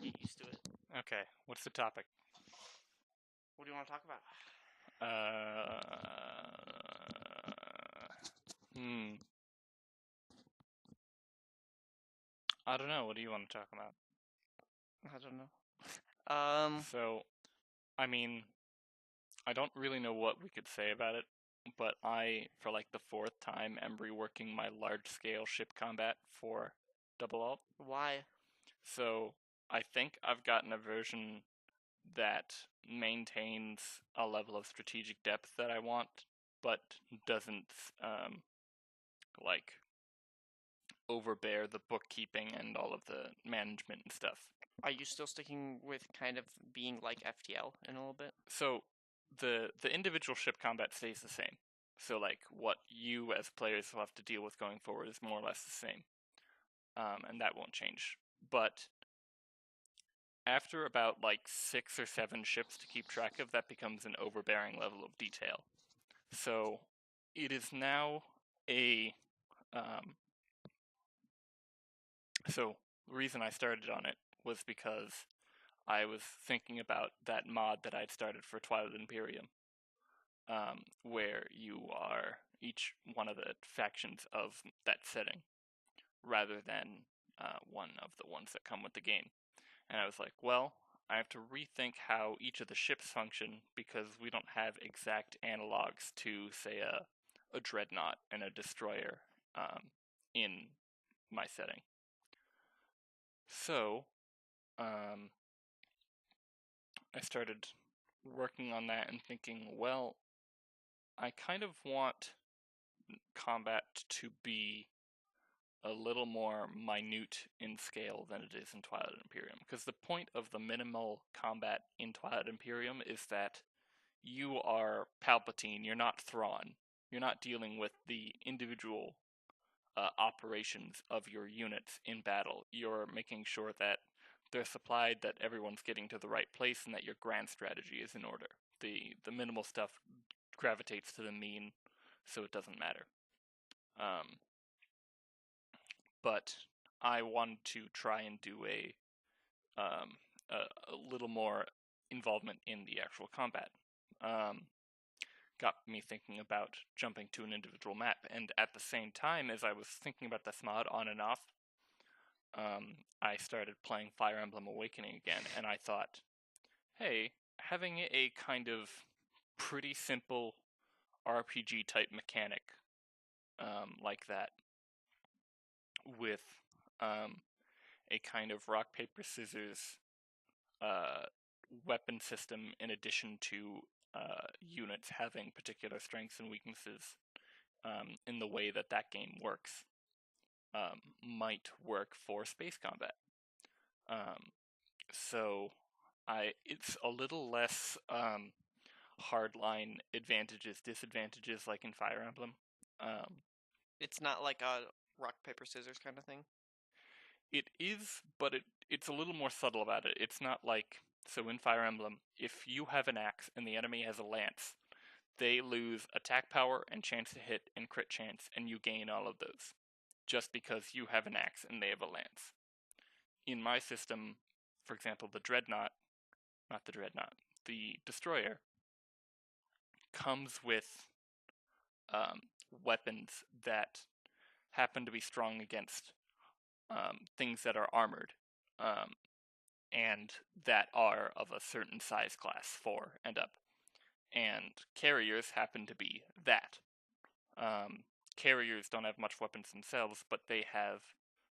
get used to it. Okay, what's the topic? What do you want to talk about? Uh, hmm. I don't know. What do you want to talk about? I don't know. So, I mean, I don't really know what we could say about it, but I, for like the fourth time, am reworking my large-scale ship combat for Double Alt. Why? So, I think I've gotten a version that maintains a level of strategic depth that I want, but doesn't like overbear the bookkeeping and all of the management and stuff. Are you still sticking with kind of being like FTL in a little bit? So the individual ship combat stays the same. So like what you as players will have to deal with going forward is more or less the same, and that won't change. But after about like 6 or 7 ships to keep track of, that becomes an overbearing level of detail. So it is now a so the reason I started on it was because I was thinking about that mod that I'd started for Twilight Imperium, where you are each one of the factions of that setting, rather than one of the ones that come with the game. And I was like, well, I have to rethink how each of the ships function because we don't have exact analogs to, say, a dreadnought and a destroyer in my setting. So, um, I started working on that and thinking, well, I kind of want combat to be a little more minute in scale than it is in Twilight Imperium. Because the point of the minimal combat in Twilight Imperium is that you are Palpatine, you're not Thrawn. You're not dealing with the individual operations of your units in battle. You're making sure that they're supplied, that everyone's getting to the right place, and that your grand strategy is in order. The minimal stuff gravitates to the mean, so it doesn't matter. Um, but I wanted to try and do um, a little more involvement in the actual combat. Um, got me thinking about jumping to an individual map, and at the same time as I was thinking about this mod on and off, I started playing Fire Emblem Awakening again, and I thought, hey, having a kind of pretty simple RPG type mechanic like that with um, a kind of rock paper scissors uh, weapon system in addition to units having particular strengths and weaknesses in the way that that game works might work for space combat. Um, so it's a little less hardline advantages disadvantages like in Fire Emblem. Um, It's not like a rock paper scissors kind of thing. It is, but it's a little more subtle about it. It's not like, so in Fire Emblem, if you have an axe and the enemy has a lance, they lose attack power and chance to hit and crit chance, and you gain all of those just because you have an axe and they have a lance. In my system, for example, the Dreadnought, not the Dreadnought, the Destroyer comes with um, weapons that happen to be strong against things that are armored. Um, and that are of a certain size class, 4 and up. And carriers happen to be that. Um, Carriers don't have much weapons themselves, but they have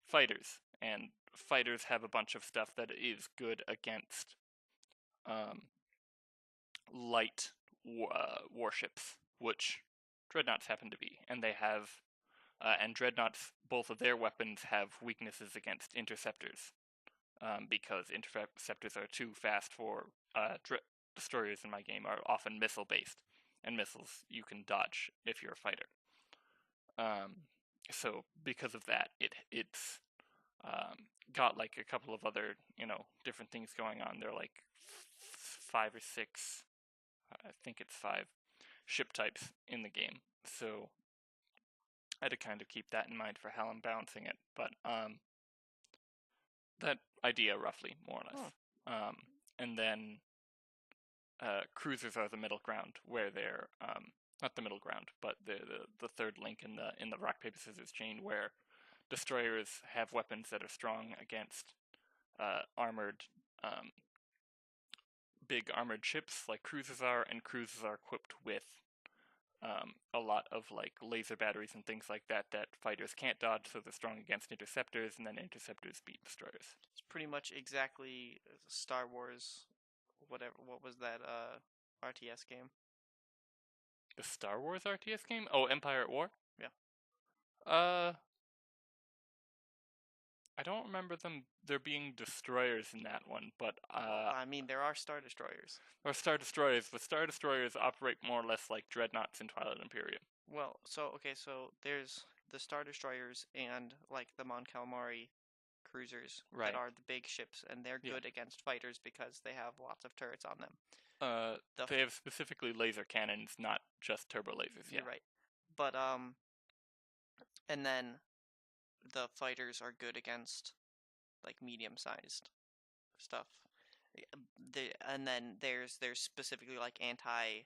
fighters, and fighters have a bunch of stuff that is good against um, light warships, which dreadnoughts happen to be, and they have. And dreadnoughts, both of their weapons have weaknesses against interceptors, because interceptors are too fast for destroyers in my game are often missile based, and missiles you can dodge if you're a fighter. So because of that, it's got like a couple of other different things going on. They're like 5 or 6, I think it's 5 ship types in the game. So I had to kind of keep that in mind for how I'm balancing it. But that idea roughly, more or less. And then cruisers are the middle ground, where they're not the middle ground, but the third link in the rock paper scissors chain, where destroyers have weapons that are strong against armored big armored ships like cruisers are, and cruisers are equipped with a lot of like laser batteries and things like that fighters can't dodge, so they're strong against interceptors, and then interceptors beat destroyers. It's pretty much exactly Star Wars. Whatever. What was that? RTS game. The Star Wars RTS game? Oh, Empire at War? Yeah. I don't remember there being destroyers in that one, but Well, I mean, there are Star Destroyers. Or Star Destroyers, but Star Destroyers operate more or less like dreadnoughts in Twilight Imperium. Well, so there's the Star Destroyers and like the Mon Calamari cruisers Right. that are the big ships, and they're Yeah. good against fighters because they have lots of turrets on them. They have specifically laser cannons, not just turbo lasers. You're right. But and then the fighters are good against like medium-sized stuff. And then there's specifically like anti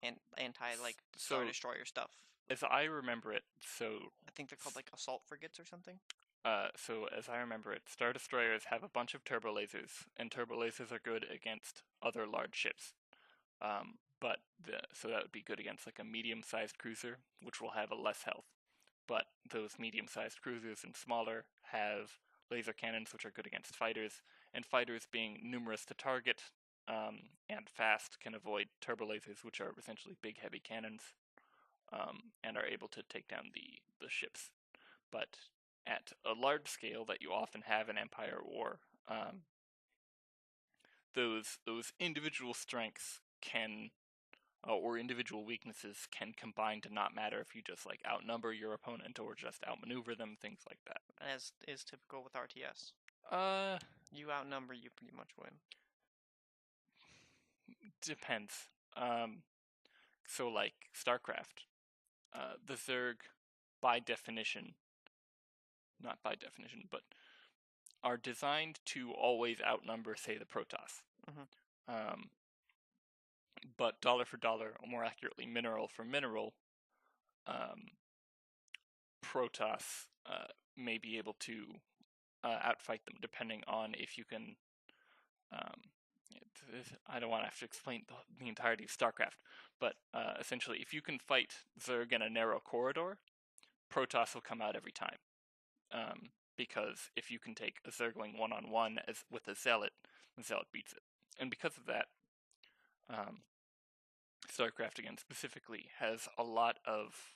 like Star So- Destroyer stuff. As I remember it, I think they're called like assault frigates or something. so as I remember it, Star Destroyers have a bunch of turbo lasers, and turbo lasers are good against other large ships. So that would be good against like a medium-sized cruiser, which will have a less health. But those medium-sized cruisers and smaller have laser cannons, which are good against fighters, and fighters being numerous to target and fast can avoid turbo lasers, which are essentially big, heavy cannons, and are able to take down the ships. But at a large scale that you often have in Empire War, those individual strengths can or individual weaknesses can combine to not matter if you just like outnumber your opponent or just outmaneuver them, things like that. As is typical with RTS. You outnumber, you pretty much win. Depends. So like StarCraft, the Zerg, by definition, not by definition, but are designed to always outnumber, say, the Protoss. But dollar for dollar, or more accurately, mineral for mineral, Protoss may be able to outfight them, depending on if you can. I don't want to have to explain the entirety of StarCraft, but essentially, if you can fight Zerg in a narrow corridor, Protoss will come out every time. Because if you can take a Zergling one-on-one with a Zealot, the Zealot beats it. And because of that, StarCraft again specifically has a lot of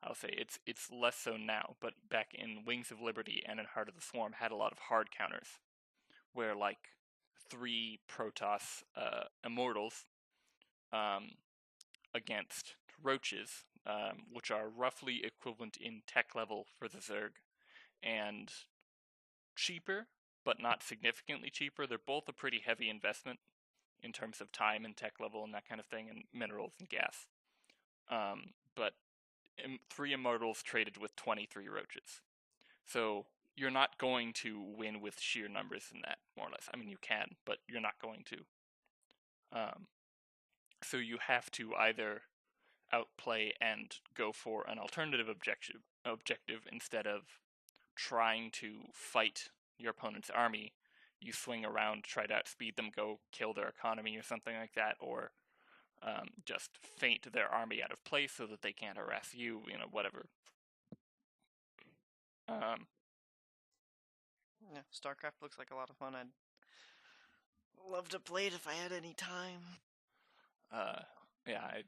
I'll say it's less so now, but back in Wings of Liberty and in Heart of the Swarm had a lot of hard counters, where like 3 Protoss Immortals against Roaches, which are roughly equivalent in tech level for the Zerg, and cheaper, but not significantly cheaper. They're both a pretty heavy investment in terms of time and tech level and that kind of thing, and minerals and gas. But 3 Immortals traded with 23 Roaches. So you're not going to win with sheer numbers in that, more or less. I mean, you can, but you're not going to. So you have to either outplay and go for an alternative objective instead of trying to fight your opponent's army. You swing around, try to outspeed them, go kill their economy or something like that, or just feint their army out of place so that they can't harass you, whatever. Yeah, StarCraft looks like a lot of fun. I'd love to play it if I had any time. Yeah, I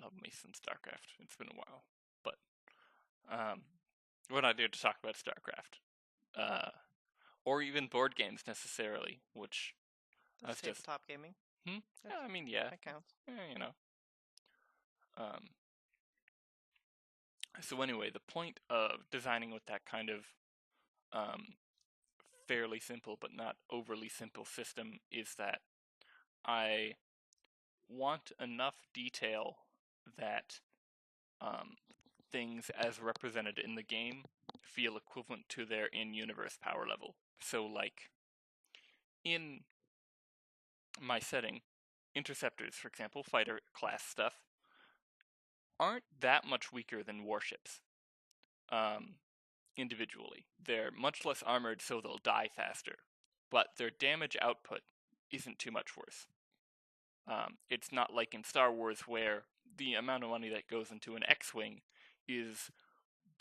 love me some StarCraft. It's been a while, but we're not here to talk about StarCraft, or even board games necessarily, which That's tabletop gaming. Yeah, I mean, yeah, that counts. Yeah, So anyway, the point of designing with that kind of fairly simple but not overly simple system is that I want enough detail that things as represented in the game feel equivalent to their in-universe power level. So, like, in my setting, interceptors, for example, fighter class stuff, aren't that much weaker than warships individually. They're much less armored, so they'll die faster, but their damage output isn't too much worse. It's not like in Star Wars where the amount of money that goes into an X-Wing is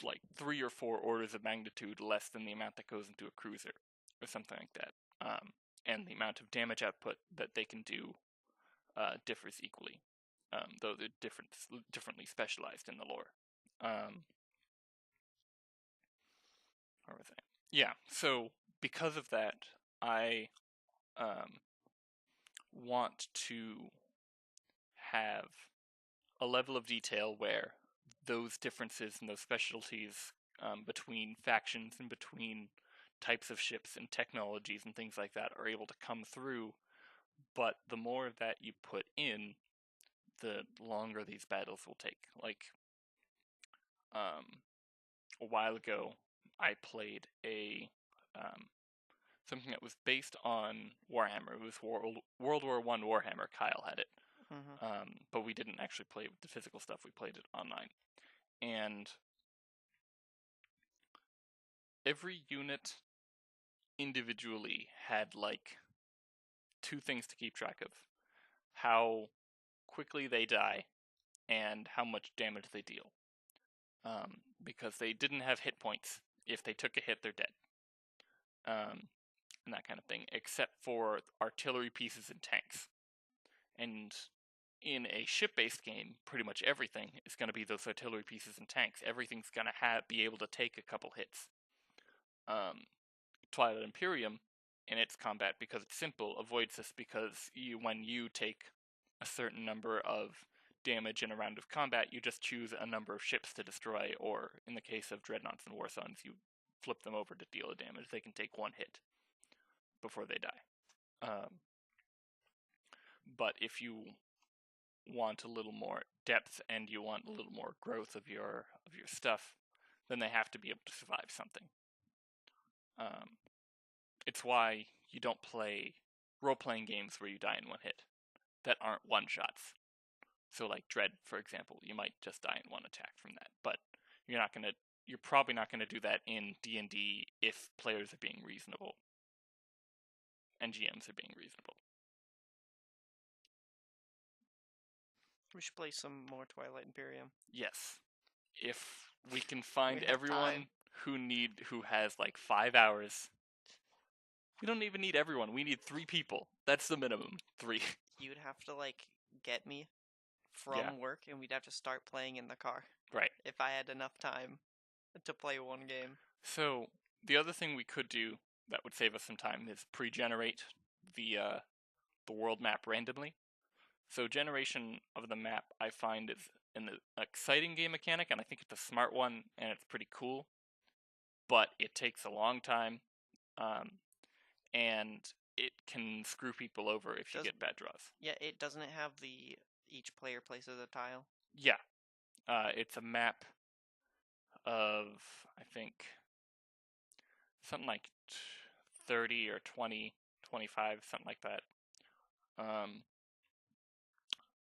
like 3 or 4 orders of magnitude less than the amount that goes into a cruiser, or something like that. And the amount of damage output that they can do differs equally, though they're differently specialized in the lore. Where was I? Yeah, so because of that, I want to have a level of detail where those differences and those specialties between factions and between types of ships and technologies and things like that are able to come through, but the more that you put in, the longer these battles will take. Like, a while ago, I played something that was based on Warhammer. It was World War I Warhammer. Kyle had it. But we didn't actually play with the physical stuff. We played it online. And every unit individually had like 2 things to keep track of: how quickly they die and how much damage they deal. Because they didn't have hit points. If they took a hit, they're dead. And that kind of thing, except for artillery pieces and tanks. And in a ship-based game, pretty much everything is going to be those artillery pieces and tanks. Everything's going to be able to take a couple hits. Twilight Imperium, in its combat, because it's simple, avoids this because when you take a certain number of damage in a round of combat, you just choose a number of ships to destroy, or in the case of Dreadnoughts and Warsuns, you flip them over to deal a damage. They can take 1 hit before they die. But if you want a little more depth and you want a little more growth of your stuff, then they have to be able to survive something. It's why you don't play role-playing games where you die in 1 hit that aren't one-shots. So like Dread, for example, you might just die in 1 attack from that, but you're probably not gonna do that in D&D if players are being reasonable and GMs are being reasonable. We should play some more Twilight Imperium. Yes, if we can find We have everyone time. who has like 5 hours. We don't even need everyone. We need 3 people. That's the minimum. 3. You'd have to like get me from Yeah. work, and we'd have to start playing in the car. Right. If I had enough time to play 1 game. So the other thing we could do that would save us some time is pre-generate the world map randomly. So generation of the map, I find, is an exciting game mechanic, and I think it's a smart one, and it's pretty cool. But it takes a long time, and it can screw people over if you get bad draws. Yeah, doesn't have each player places a tile? Yeah. It's a map of, I think, something like 30 or 20, 25, something like that.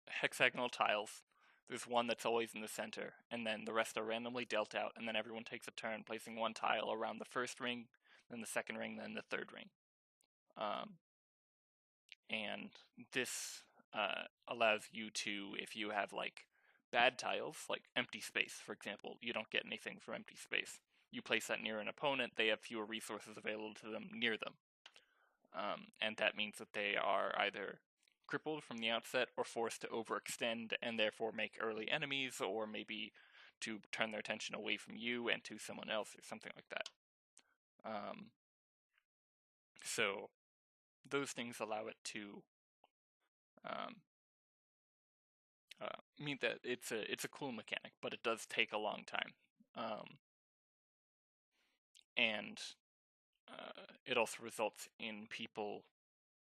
Hexagonal tiles. There's one that's always in the center, and then the rest are randomly dealt out, and then everyone takes a turn placing 1 tile around the first ring, then the second ring, then the third ring. And this allows you to, if you have like bad tiles, like empty space, for example, you don't get anything from empty space. You place that near an opponent, they have fewer resources available to them near them. And that means that they are either crippled from the outset or forced to overextend and therefore make early enemies, or maybe to turn their attention away from you and to someone else or something like that. So those things allow it to mean that it's a cool mechanic, but it does take a long time. And it also results in people,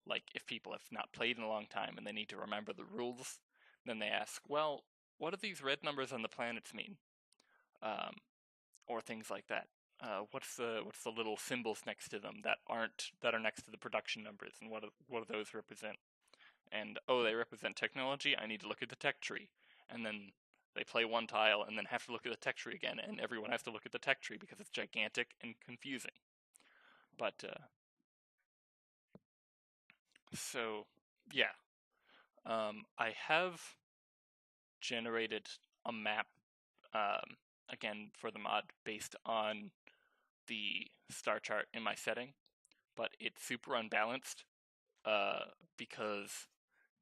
like if people have not played in a long time and they need to remember the rules, then they ask, well, what do these red numbers on the planets mean? Or things like that. what's the little symbols next to them that are next to the production numbers, and what do those represent? And oh, they represent technology. I need to look at the tech tree, and then they play one tile and then have to look at the tech tree again, and everyone has to look at the tech tree because it's gigantic and confusing. But so yeah, I have generated a map again for the mod based on the star chart in my setting, but it's super unbalanced because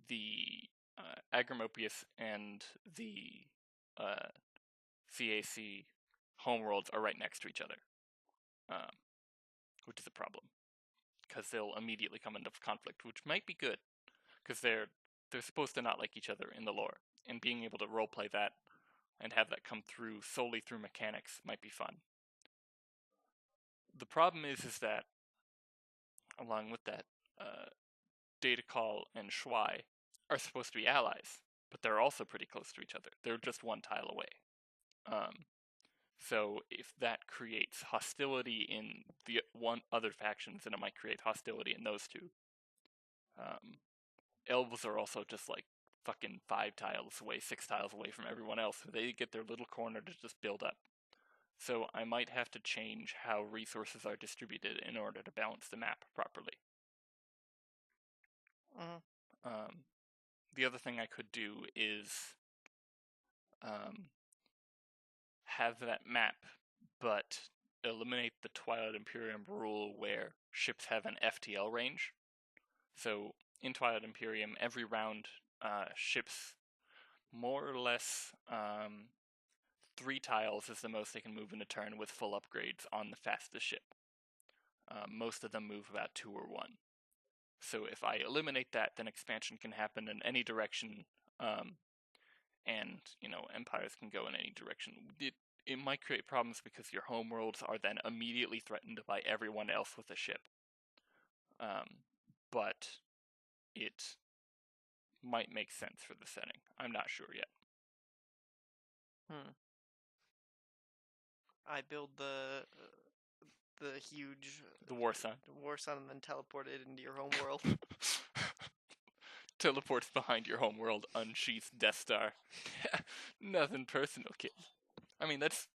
the Agramopius and the uh, Thac homeworlds are right next to each other, um, which is a problem because they'll immediately come into conflict, which might be good because they're supposed to not like each other in the lore, and being able to roleplay that and have that come through solely through mechanics might be fun. The problem is that along with that, Data Call and Shuai are supposed to be allies, but they're also pretty close to each other. They're just one tile away. So if that creates hostility in the one other factions, then it might create hostility in those two. Elves are also just like fucking 5 tiles away, 6 tiles away from everyone else, so they get their little corner to just build up. So I might have to change how resources are distributed in order to balance the map properly. The other thing I could do is have that map, but eliminate the Twilight Imperium rule where ships have an FTL range. So in Twilight Imperium, every round, ships more or less 3 tiles is the most they can move in a turn with full upgrades on the fastest ship. Most of them move about 2 or 1. So if I eliminate that, then expansion can happen in any direction, and empires can go in any direction. It might create problems because your homeworlds are then immediately threatened by everyone else with a ship. But it might make sense for the setting. I'm not sure yet. I build the huge The War Sun. and then teleport it into your home world. Teleports behind your homeworld, unsheaths Death Star. Nothing personal, kid. I mean, that's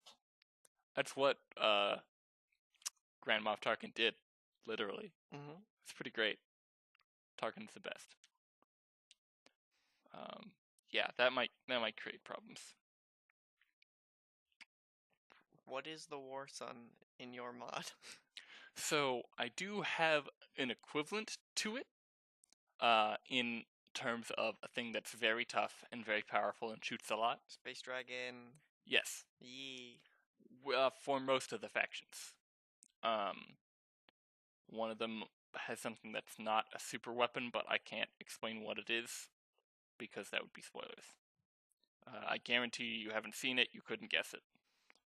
what Grand Moff Tarkin did, literally. It's pretty great. Tarkin's the best. Yeah, that might create problems. What is the War Sun in your mod? So I do have an equivalent to it, in terms of a thing that's very tough and very powerful and shoots a lot. Space Dragon. Yes. Yee. For most of the factions. One of them has something that's not a super weapon, but I can't explain what it is because that would be spoilers. I guarantee you haven't seen it, you couldn't guess it.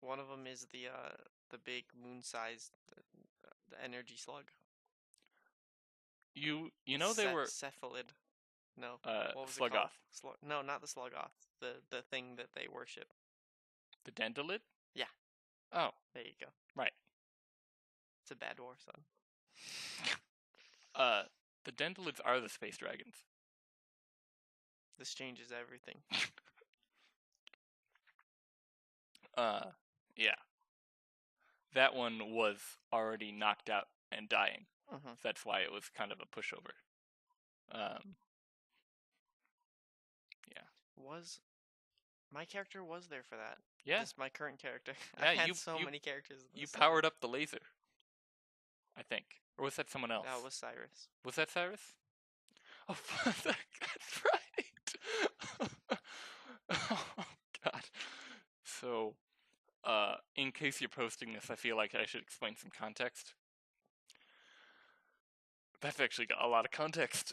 One of them is the big moon-sized the energy slug. You know they were cephalid. No. What was Sluggoth. It called? No, not the Sluggoth. The thing that they worship. The Dendalid? Yeah. Oh. There you go. Right. It's a bad War Sun. The Dendalids are the space dragons. This changes everything. Yeah. That one was already knocked out and dying. So that's why it was kind of a pushover. Yeah. My character was there for that. Yeah. This is my current character. Yeah, I had so many characters. You powered up the laser, I think. Or was that someone else? That was Cyrus. Was that Cyrus? Oh, that's right. Oh, God. So, in case you're posting this, I feel like I should explain some context. That's actually got a lot of context.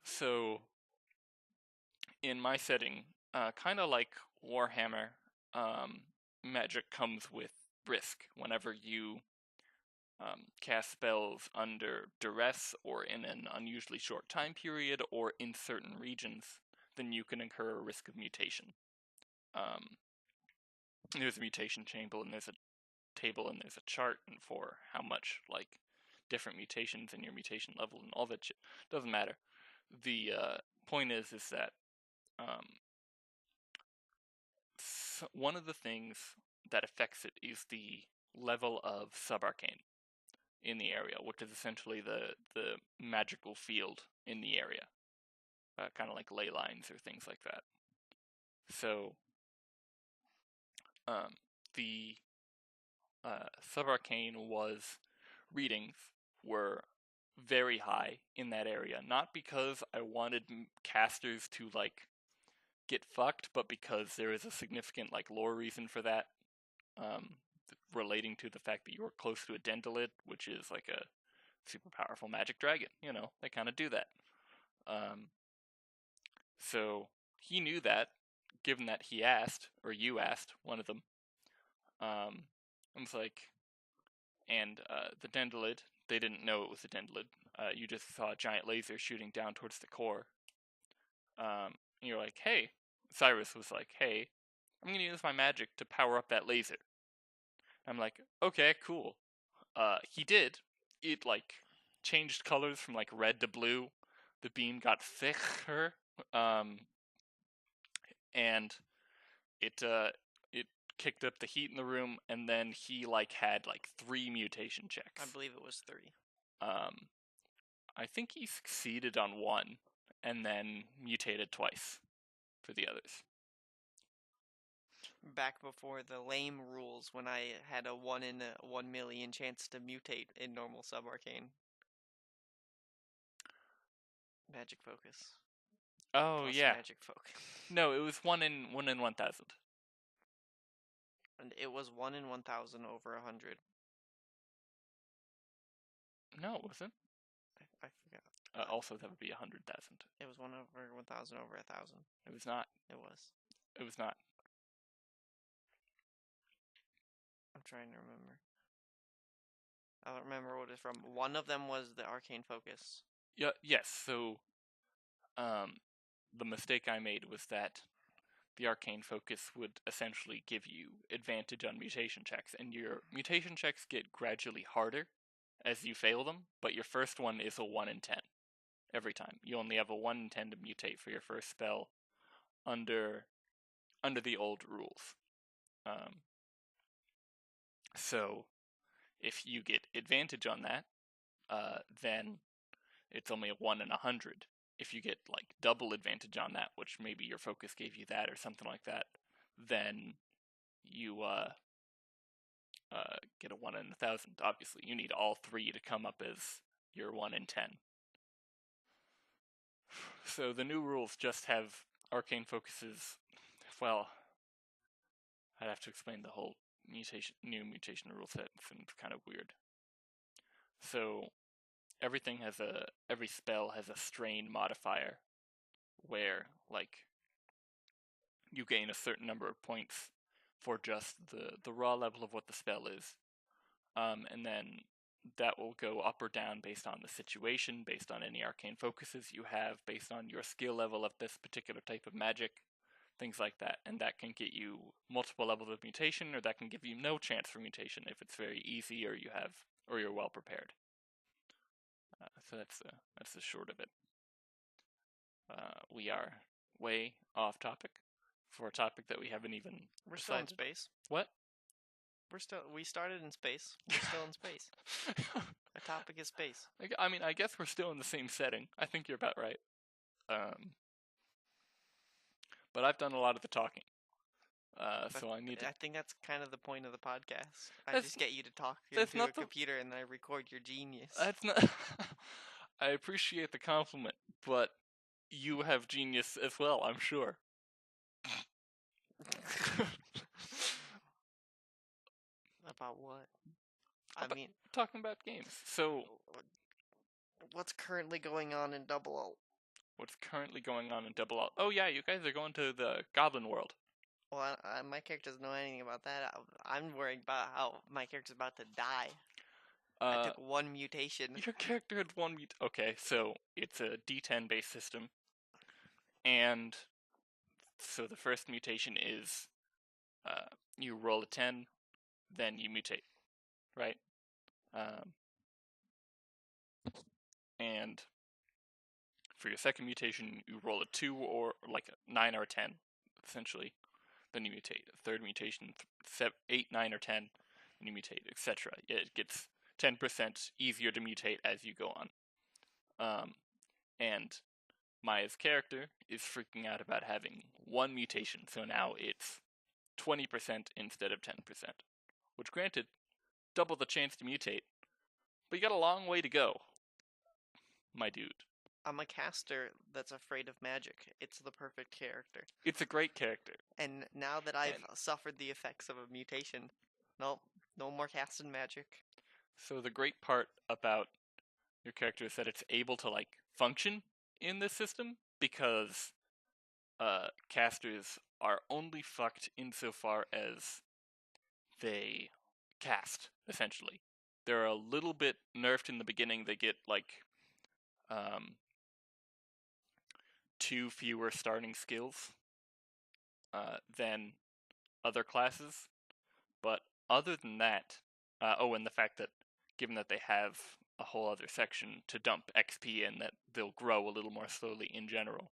So, in my setting, kind of like Warhammer, magic comes with risk. Whenever you cast spells under duress or in an unusually short time period or in certain regions, then you can incur a risk of mutation. There's a mutation chamber and there's a table and there's a chart and for how much like different mutations and your mutation level and all that shit. Doesn't matter. The point is that um, one of the things that affects it is the level of subarcane in the area, which is essentially the magical field in the area, kind of like ley lines or things like that. So the subarcane readings were very high in that area, not because I wanted casters to like get fucked, but because there is a significant like lore reason for that, relating to the fact that you are close to a Dendolid, which is like a super powerful magic dragon. You know, they kind of do that. So he knew that, given that he asked, or you asked, one of them. I was like, and the Dendolid, they didn't know it was a Dendolid. You just saw a giant laser shooting down towards the core. And you're like, hey, Cyrus was like, hey, I'm going to use my magic to power up that laser. I'm like, okay, cool. He did. It, like, changed colors from, like, red to blue. The beam got thicker. And it kicked up the heat in the room, and then he, like, had, like, 3 mutation checks. I believe it was 3. I think he succeeded on 1, and then mutated twice for the others. Back before the lame rules, when I had a 1 in a 1 million chance to mutate in normal subarcane. Magic focus. Oh, Plus yeah. magic focus. No, it was 1 in 1,000. And it was 1 in 1,000 over 100. No, it wasn't. I forgot. Also, that would be 100,000. It was 1 over 1,000 over 1,000. It was not. It was. It was not. I'm trying to remember. I don't remember what it's from. One of them was the arcane focus. Yeah. Yes. So, the mistake I made was that the arcane focus would essentially give you advantage on mutation checks, and your mutation checks get gradually harder as you fail them. But your first one is a 1 in 10 every time. You only have a 1 in 10 to mutate for your first spell under the old rules. So if you get advantage on that, then it's only a 1 in 100. If you get like double advantage on that, which maybe your focus gave you that or something like that, then you get a 1 in 1,000. Obviously, you need all 3 to come up as your 1 in 10. So the new rules just have arcane focuses. Well, I'd have to explain the whole new mutation rule set. It's kind of weird. So every spell has a strain modifier, where like you gain a certain number of points for just the raw level of what the spell is, and then that will go up or down based on the situation, based on any arcane focuses you have, based on your skill level of this particular type of magic, things like that. And that can get you multiple levels of mutation, or that can give you no chance for mutation if it's very easy or you're well prepared. So that's the short of it. We are way off topic for a topic that we haven't even. We're still in space. What? We started in space. We're still in space. Our topic is space. I mean, I guess we're still in the same setting. I think you're about right. But I've done a lot of the talking. So I need to. I think that's kind of the point of the podcast. I just get you to talk into a computer and I record your genius. That's not. I appreciate the compliment, but you have genius as well, I'm sure. About what? Talking about games. So, what's currently going on in Double O? What's currently going on in Double O? Oh yeah, you guys are going to the Goblin World. Well, my character doesn't know anything about that. I'm worried about how my character's about to die. I took 1 mutation. Your character had 1 mutation. Okay, so it's a D10 based system. And so the first mutation is you roll a 10, then you mutate, right? And for your second mutation, you roll a 2 or like a 9 or a 10, essentially. Then you mutate. A third mutation, 8, 9, or 10, and you mutate, etc. It gets 10% easier to mutate as you go on. And Maya's character is freaking out about having one mutation, so now it's 20% instead of 10%. Which, granted, double the chance to mutate, but you got a long way to go, my dude. I'm a caster that's afraid of magic. It's the perfect character. It's a great character. And now that I've suffered the effects of a mutation, nope, no more casting magic. So the great part about your character is that it's able to, like, function in this system, because casters are only fucked insofar as they cast, essentially. They're a little bit nerfed in the beginning. They get, like, 2 fewer starting skills than other classes. But other than that, and the fact that, given that they have a whole other section to dump XP in, that they'll grow a little more slowly in general.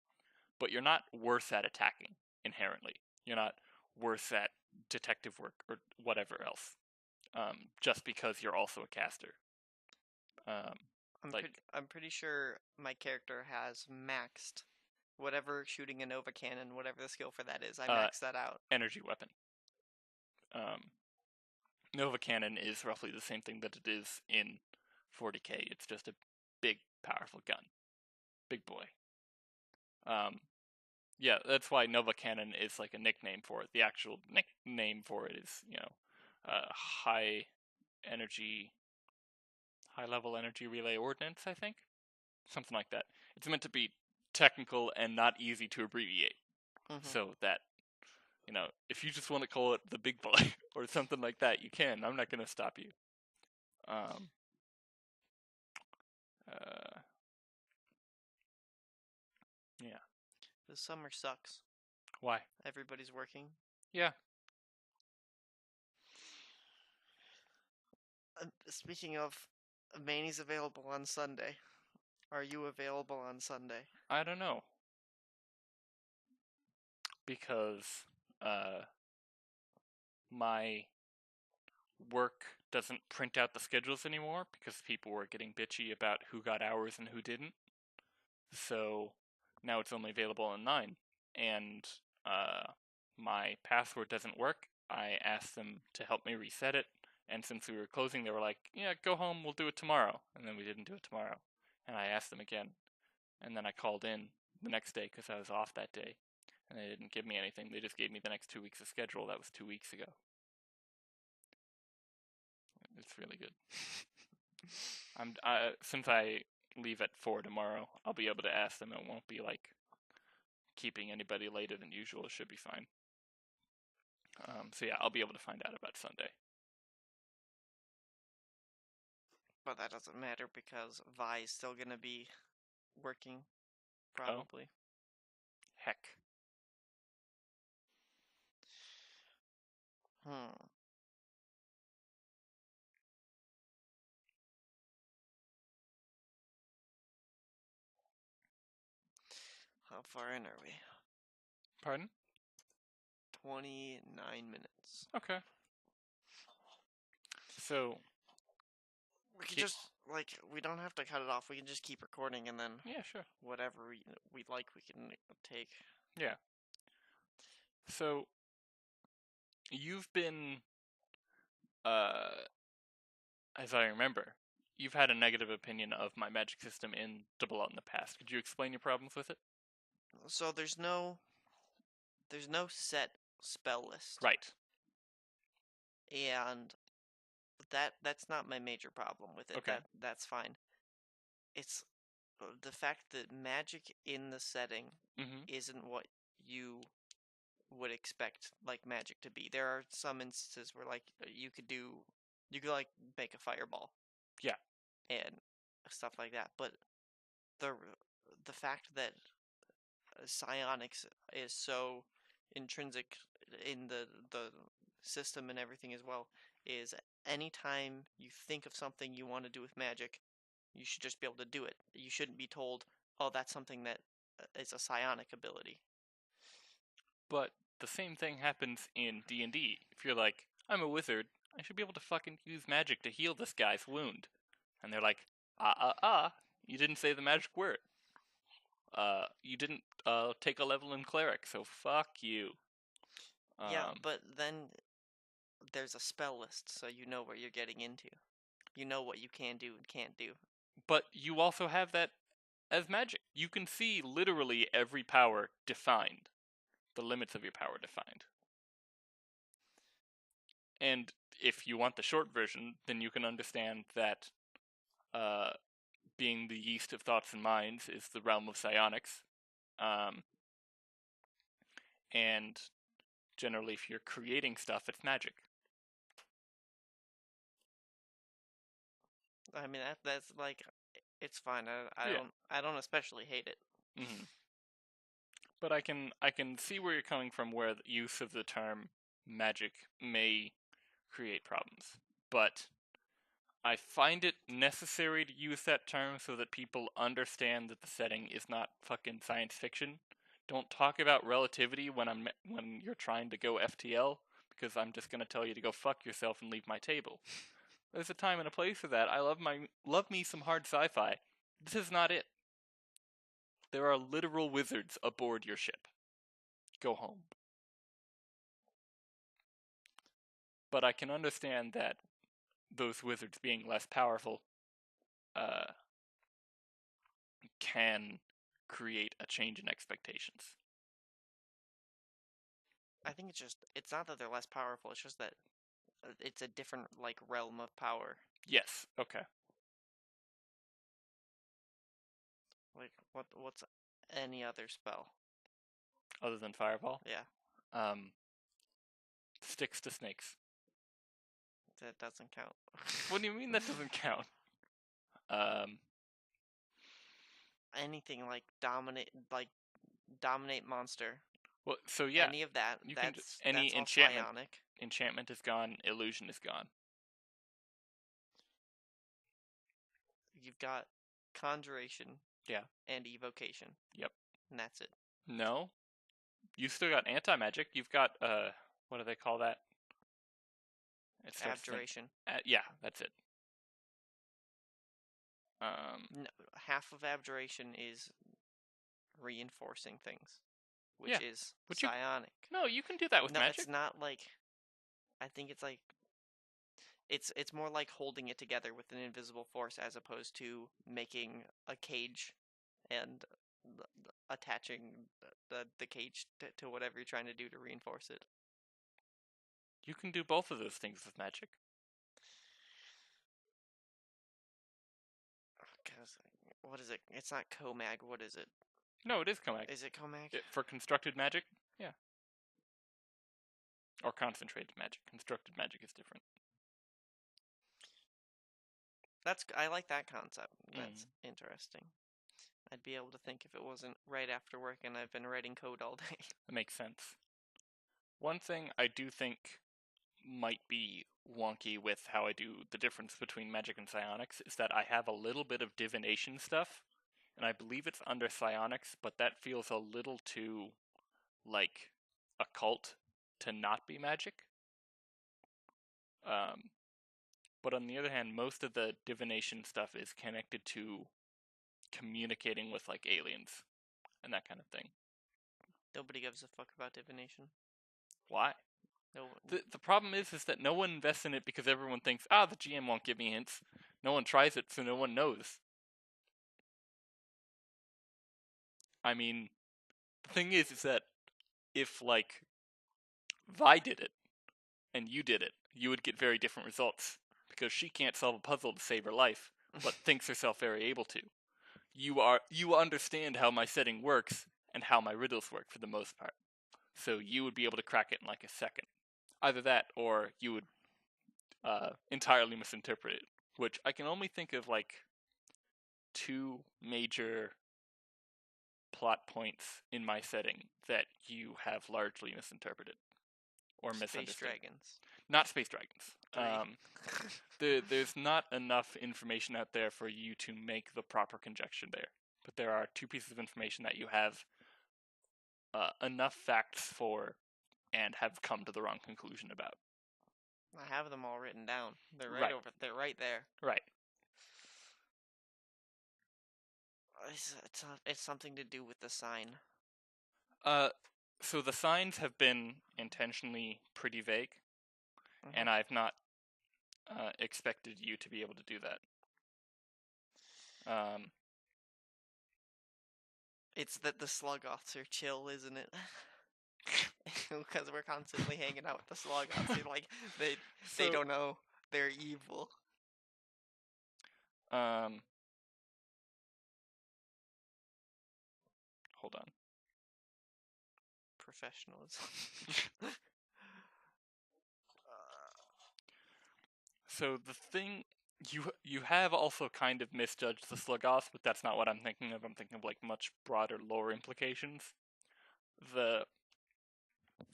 But you're not worse at attacking, inherently. You're not worse at detective work or whatever else, just because you're also a caster. I'm pretty sure my character has maxed whatever shooting a Nova Cannon, whatever the skill for that is. I maxed that out. Energy weapon. Nova Cannon is roughly the same thing that it is in 40k. It's just a big, powerful gun. Big boy. Yeah, that's why Nova Cannon is like a nickname for it. The actual nickname for it is, high level energy relay ordnance, I think. Something like that. It's meant to be technical and not easy to abbreviate. Mm-hmm. So that, if you just want to call it the big boy or something like that, you can. I'm not going to stop you. Yeah. The summer sucks. Why? Everybody's working. Yeah. Speaking of, Manny's available on Sunday. Are you available on Sunday? I don't know. Because my work doesn't print out the schedules anymore because people were getting bitchy about who got hours and who didn't. So now it's only available on 9. And my password doesn't work. I asked them to help me reset it. And since we were closing, they were like, yeah, go home, we'll do it tomorrow. And then we didn't do it tomorrow. And I asked them again. And then I called in the next day because I was off that day. And they didn't give me anything. They just gave me the next 2 weeks of schedule. That was 2 weeks ago. It's really good. Since I leave at 4 tomorrow, I'll be able to ask them. It won't be like keeping anybody later than usual. It should be fine. So yeah, I'll be able to find out about Sunday. But that doesn't matter because Vi's still gonna be working, probably. Oh. Heck. How far in are we? Pardon? 29 minutes. Okay. So we can just, we don't have to cut it off. We can just keep recording and then yeah, sure. Whatever we like, we can take. Yeah. So you've been, as I remember, you've had a negative opinion of my magic system in Double Out in the past. Could you explain your problems with it? So there's no set spell list. Right. And that's not my major problem with it. Okay. That's fine. It's the fact that magic in the setting isn't what you would expect magic to be. There are some instances where you could make a fireball. Yeah. And stuff like that. But the fact that psionics is so intrinsic in the system and everything as well, is anytime you think of something you want to do with magic, you should just be able to do it. You shouldn't be told, oh, that's something that is a psionic ability. But the same thing happens in D&D. If you're like, I'm a wizard, I should be able to fucking use magic to heal this guy's wound. And they're like, you didn't say the magic word. You didn't take a level in cleric, so fuck you. Yeah, but then there's a spell list, so you know what you're getting into. You know what you can do and can't do. But you also have that as magic. You can see literally every power defined. The limits of your power defined. And if you want the short version, then you can understand that being the yeast of thoughts and minds is the realm of psionics. And generally, if you're creating stuff, it's magic. I mean, that's like, it's fine. I don't especially hate it. Mm-hmm. But I can see where you're coming from, where the use of the term magic may create problems. But I find it necessary to use that term so that people understand that the setting is not fucking science fiction. Don't talk about relativity when you're trying to go FTL, because I'm just gonna tell you to go fuck yourself and leave my table. There's a time and a place for that. I love me some hard sci-fi. This is not it. There are literal wizards aboard your ship. Go home. But I can understand that those wizards being less powerful can create a change in expectations. I think it's not that they're less powerful, it's just that it's a different, like, realm of power. Yes, okay. Like, what's any other spell? Other than Fireball? Yeah. Sticks to snakes. That doesn't count. What do you mean that doesn't count? Anything like dominate monster. Well, so yeah. Any of that, any that's enchantment. all psionic. Enchantment is gone, illusion is gone. You've got conjuration. Yeah. And evocation. Yep. And that's it. No. You still got anti-magic. You've got, what do they call that? Abjuration. Yeah, that's it. No, half of abjuration is reinforcing things, which is psionic. No, you can do that with magic. No, it's not like. I think it's like. It's more like holding it together with an invisible force, as opposed to making a cage and attaching the cage to whatever you're trying to do to reinforce it. You can do both of those things with magic. What is it? It's not Comag. What is it? No, it is Comag. Is it Comag? For constructed magic? Yeah. Or concentrated magic. Constructed magic is different. I like that concept. That's interesting. I'd be able to think if it wasn't right after work and I've been writing code all day. That makes sense. One thing I do think might be wonky with how I do the difference between magic and psionics is that I have a little bit of divination stuff, and I believe it's under psionics, but that feels a little too, like, occult to not be magic. But on the other hand, most of the divination stuff is connected to communicating with, like, aliens and that kind of thing. Nobody gives a fuck about divination. Why? No. The problem is that no one invests in it because everyone thinks, the GM won't give me hints. No one tries it, so no one knows. I mean, the thing is that if, like, Vi did it, and you did it, you would get very different results. Because she can't solve a puzzle to save her life, but thinks herself very able to. You understand how my setting works, and how my riddles work for the most part. So you would be able to crack it in like a second. Either that, or you would entirely misinterpret it. Which I can only think of like 2 major plot points in my setting that you have largely misinterpreted. or Space misunderstood. dragons. Not space dragons. There's not enough information out there for you to make the proper conjecture there. But there are 2 pieces of information that you have enough facts for and have come to the wrong conclusion about. I have them all written down. They're Right. They're right there. Right. It's something to do with the sign. So the signs have been intentionally pretty vague, and I've not expected you to be able to do that. It's that the Sluggoths are chill, isn't it? Because we're constantly hanging out with the Sluggoths. Like they don't know they're evil. Hold on. Professionalism. So the thing you have also kind of misjudged the Sluggoth, but that's not what I'm thinking of. I'm thinking of like much broader lore implications.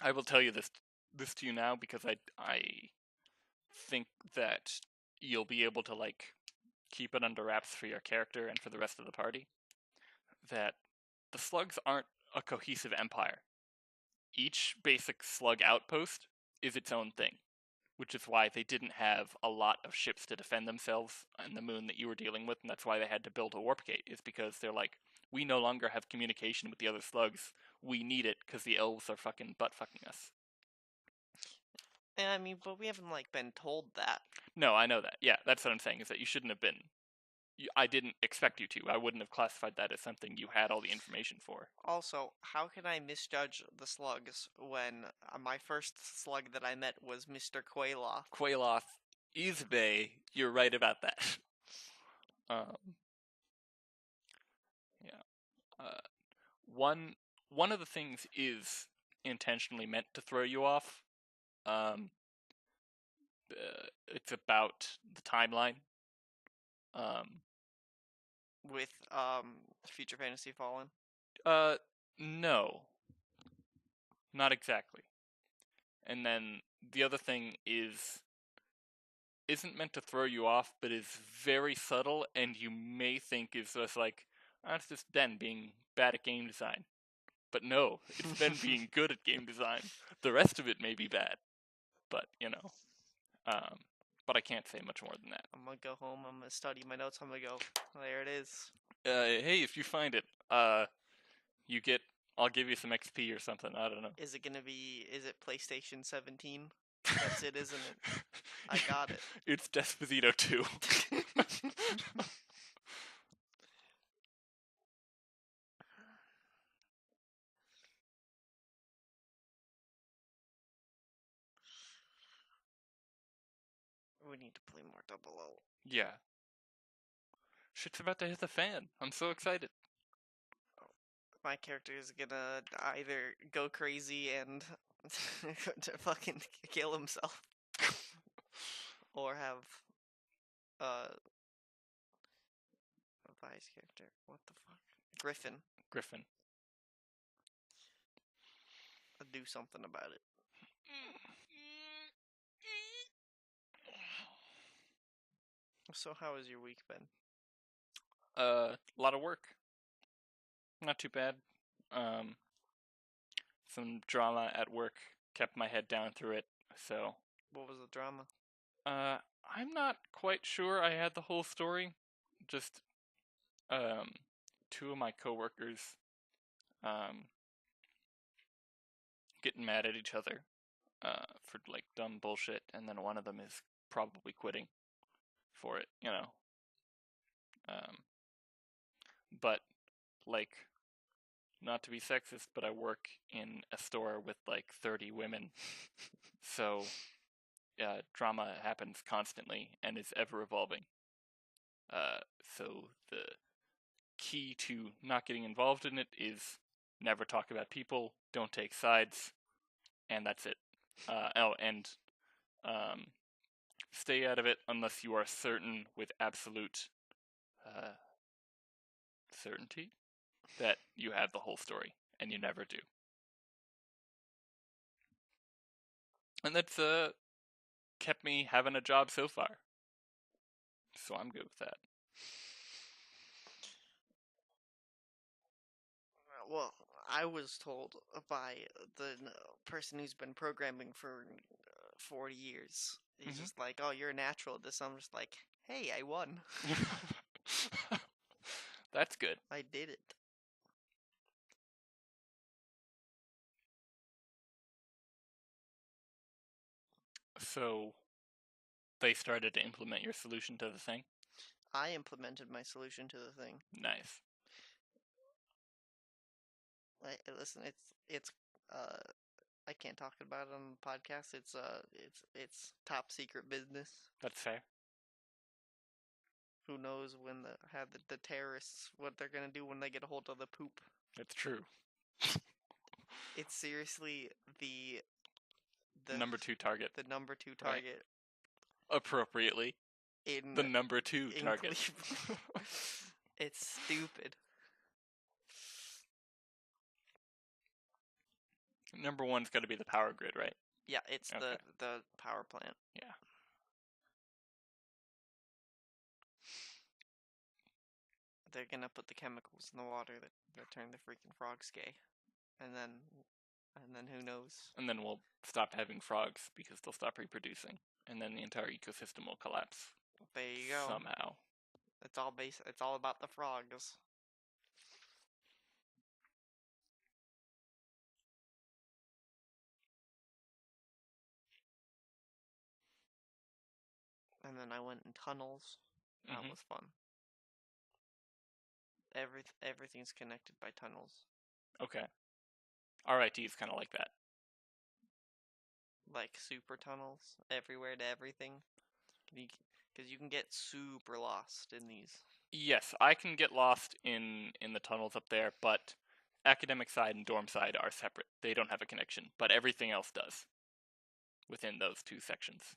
I will tell you this to you now because I think that you'll be able to like keep it under wraps for your character and for the rest of the party. That the slugs aren't a cohesive empire. Each basic slug outpost is its own thing, which is why they didn't have a lot of ships to defend themselves on the moon that you were dealing with, and that's why they had to build a warp gate, is because they're like, we no longer have communication with the other slugs. We need it because the elves are fucking butt-fucking us. I mean, but we haven't, like, been told that. No, I know that. Yeah, that's what I'm saying, is that you shouldn't have been. I didn't expect you to. I wouldn't have classified that as something you had all the information for. Also, how can I misjudge the slugs when my first slug that I met was Mr. Quayloth? Quayloth is Bay. You're right about that. Yeah. One of the things is intentionally meant to throw you off. It's about the timeline. With Future Fantasy Fallen? No. Not exactly. And then the other thing isn't meant to throw you off, but is very subtle, and you may think is just like, it's just Ben being bad at game design. But no, it's Ben being good at game design. The rest of it may be bad, but, but I can't say much more than that. I'm gonna go home, I'm gonna study my notes, I'm gonna go, there it is. Hey, if you find it, I'll give you some XP or something, I don't know. Is it PlayStation 17? That's it, isn't it? I got it. It's Despacito 2. We need to play more 000. Yeah. Shit's about to hit the fan. I'm so excited. My character is gonna either go crazy and fucking kill himself, or have a vice character. What the fuck? Griffin. I'll do something about it. So how has your week been? A lot of work. Not too bad. Some drama at work kept my head down through it, so. What was the drama? I'm not quite sure I had the whole story. Just, 2 of my coworkers, getting mad at each other, for, like, dumb bullshit, and then one of them is probably quitting for it, But, like, not to be sexist, but I work in a store with, like, 30 women, so drama happens constantly and is ever evolving. So the key to not getting involved in it is never talk about people, don't take sides, and that's it. Stay out of it unless you are certain with absolute certainty that you have the whole story, and you never do. And that's kept me having a job so far. So I'm good with that. Well, I was told by the person who's been programming for 40 years. He's just like, "Oh, you're a natural at this." I'm just like, "Hey, I won." That's good. I did it. So they started to implement your solution to the thing? I implemented my solution to the thing. Nice. Listen, it's I can't talk about it on the podcast. It's top secret business. That's fair. Who knows when the terrorists what they're gonna do when they get a hold of the poop. That's true. It's seriously the number 2 target. The number 2 target. Right. Appropriately. The number 2 target. It's stupid. Number 1's got to be the power grid, right? Yeah, it's okay. the power plant. Yeah. They're gonna put the chemicals in the water that turn the freaking frogs gay, and then who knows? And then we'll stop having frogs because they'll stop reproducing, and then the entire ecosystem will collapse. There you go. Somehow. It's all about the frogs. And then I went in tunnels. That was fun. Everything's connected by tunnels. Okay. RIT is kind of like that. Like super tunnels, everywhere to everything. Because you can get super lost in these. Yes, I can get lost in the tunnels up there, but academic side and dorm side are separate. They don't have a connection, but everything else does within those 2 sections.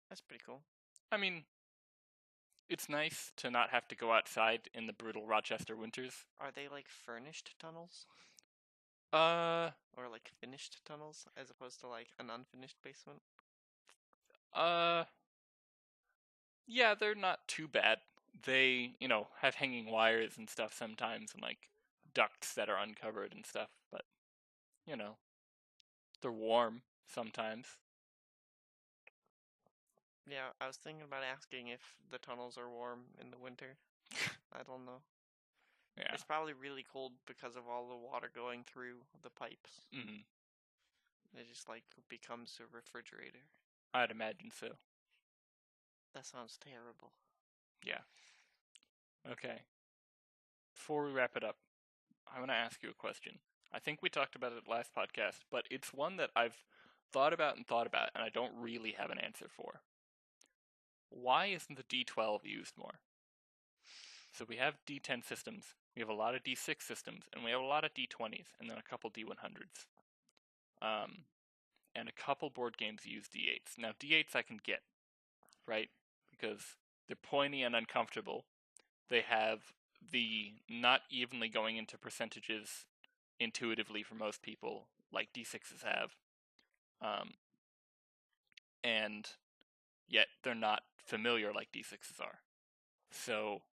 That's pretty cool. I mean, it's nice to not have to go outside in the brutal Rochester winters. Are they like furnished tunnels? Or like finished tunnels as opposed to like an unfinished basement? Yeah, they're not too bad. They, have hanging wires and stuff sometimes and like ducts that are uncovered and stuff, but they're warm sometimes. Yeah, I was thinking about asking if the tunnels are warm in the winter. I don't know. Yeah. It's probably really cold because of all the water going through the pipes. Mm-hmm. It just like becomes a refrigerator. I'd imagine so. That sounds terrible. Yeah. Okay. Before we wrap it up, I want to ask you a question. I think we talked about it last podcast, but it's one that I've thought about, and I don't really have an answer for. Why isn't the D12 used more? So we have D10 systems, we have a lot of D6 systems, and we have a lot of D20s, and then a couple D100s. And a couple board games use D8s. Now, D8s I can get, right? Because they're pointy and uncomfortable. They have the not evenly going into percentages intuitively for most people, like D6s have. And yet they're not familiar like D6s are. So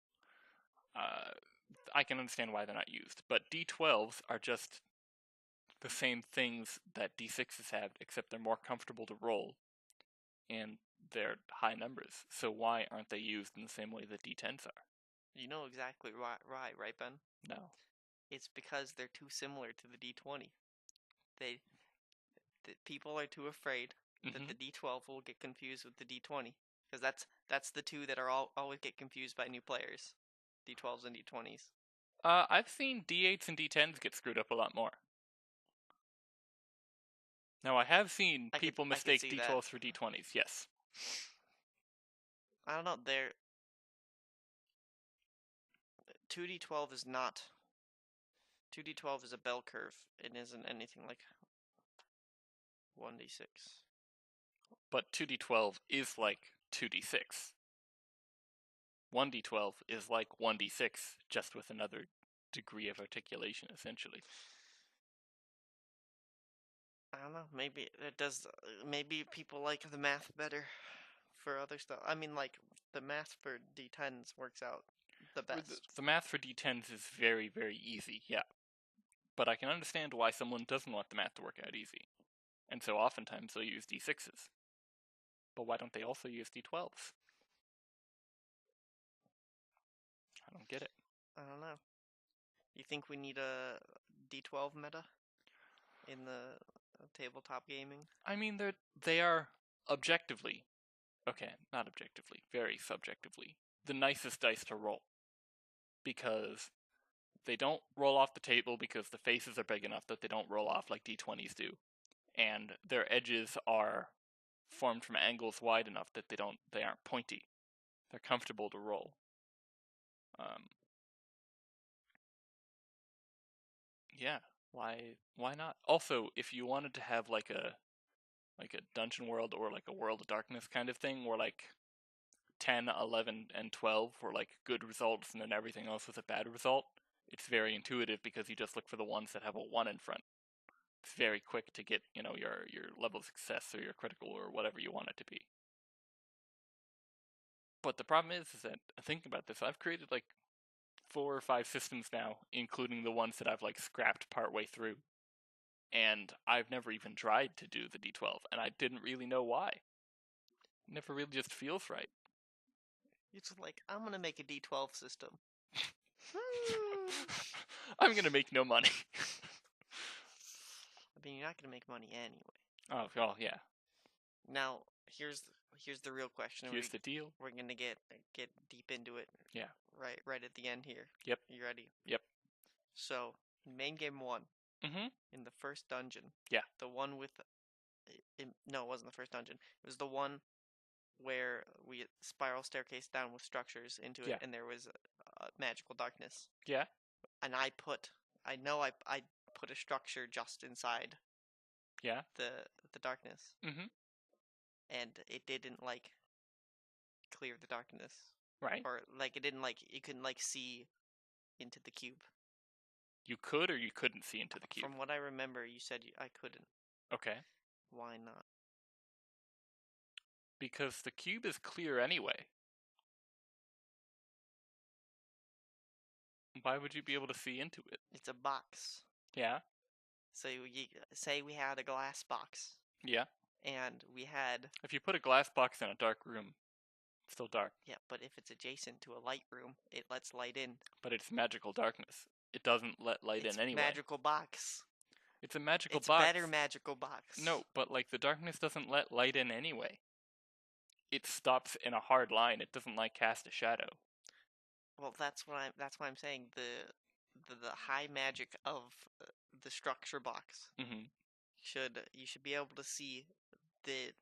I can understand why they're not used. But D12s are just the same things that D6s have, except they're more comfortable to roll, and they're high numbers. So why aren't they used in the same way that D10s are? You know exactly right, Ben? No. It's because they're too similar to the D20. People are too afraid that the D12 will get confused with the D20. Because that's the two that are always get confused by new players. D12s and D20s. I've seen D8s and D10s get screwed up a lot more. Now, I have seen people mistake D12s for D20s, yes. I don't know, 2D12 is not... 2D12 is a bell curve. It isn't anything like 1D6. But 2D12 is like 2D6. 1D12 is like 1D6, just with another degree of articulation, essentially. I don't know. Maybe it does. Maybe people like the math better for other stuff. I mean, like the math for D10s works out the best. The math for D10s is very, very easy, yeah. But I can understand why someone doesn't want the math to work out easy. And so oftentimes they'll use D6s. But why don't they also use D12s? I don't get it. I don't know. You think we need a D12 meta in the tabletop gaming? I mean, they are objectively, okay, not objectively, very subjectively, the nicest dice to roll. Because they don't roll off the table because the faces are big enough that they don't roll off like D20s do. And their edges are formed from angles wide enough that they aren't pointy. They're comfortable to roll. Yeah, why not? Also, if you wanted to have like a dungeon world or like a world of darkness kind of thing where like 10, 11, and 12 were like good results and then everything else was a bad result, it's very intuitive because you just look for the ones that have a 1 in front. It's very quick to get, your level of success or your critical or whatever you want it to be. But the problem is that, thinking about this, I've created like 4 or 5 systems now, including the ones that I've like scrapped partway through. And I've never even tried to do the D12, and I didn't really know why. It never really just feels right. It's like, I'm gonna make a D12 system. I'm gonna make no money. I mean, you're not gonna make money anyway. Oh, well, yeah. Now, here's the real question. Here's the deal. We're gonna get deep into it. Yeah. Right at the end here. Yep. You ready? Yep. So, main game 1. Mm-hmm. In the first dungeon. Yeah. The one with... no, it wasn't the first dungeon. It was the one where we spiral staircase down with structures into it, and there was magical darkness. Yeah. And I put a structure just inside. Yeah. The darkness. Mm-hmm. And it didn't like clear the darkness. Right. Or like it didn't like you couldn't like see into the cube. You could or you couldn't see into the cube? From what I remember, you said I couldn't. Okay. Why not? Because the cube is clear anyway. Why would you be able to see into it? It's a box. Yeah. So say we had a glass box. Yeah. And we had... If you put a glass box in a dark room, it's still dark. Yeah, but if it's adjacent to a light room, it lets light in. But it's magical darkness. It doesn't let light in anyway. It's a magical box. It's a magical box. It's better magical box. No, but like the darkness doesn't let light in anyway. It stops in a hard line. It doesn't like cast a shadow. Well, that's why I'm saying the high magic of the structure box. Mm-hmm. You should be able to see the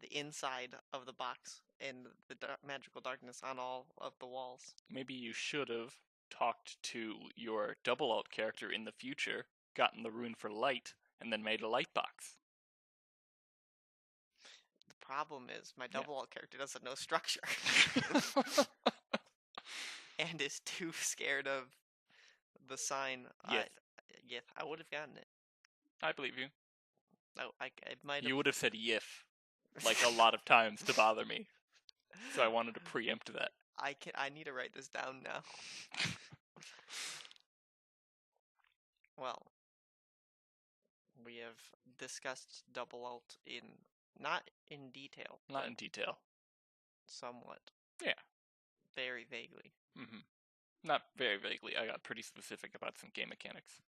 inside of the box and the magical darkness on all of the walls. Maybe you should have talked to your double alt character in the future, gotten the rune for light, and then made a light box. The problem is my double alt character doesn't know structure. And is too scared of the sign. Yes. I would have gotten it. I believe you. I might have... You would have said "yif" like a lot of times to bother me. So I wanted to preempt that. I need to write this down now. Well, we have discussed double alt not in detail. Not in detail. Somewhat. Yeah. Very vaguely. Mm-hmm. Not very vaguely. I got pretty specific about some game mechanics.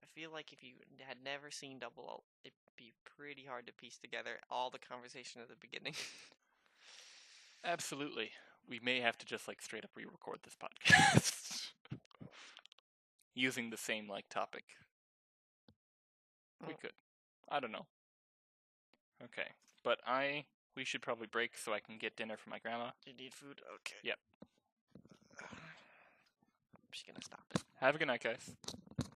I feel like if you had never seen double alt, it'd be pretty hard to piece together all the conversation at the beginning. Absolutely. We may have to just like straight up re-record this podcast. Using the same like topic. We could. I don't know. Okay. But we should probably break so I can get dinner for my grandma. You need food? Okay. Yep. I'm just gonna stop it. Have a good night, guys.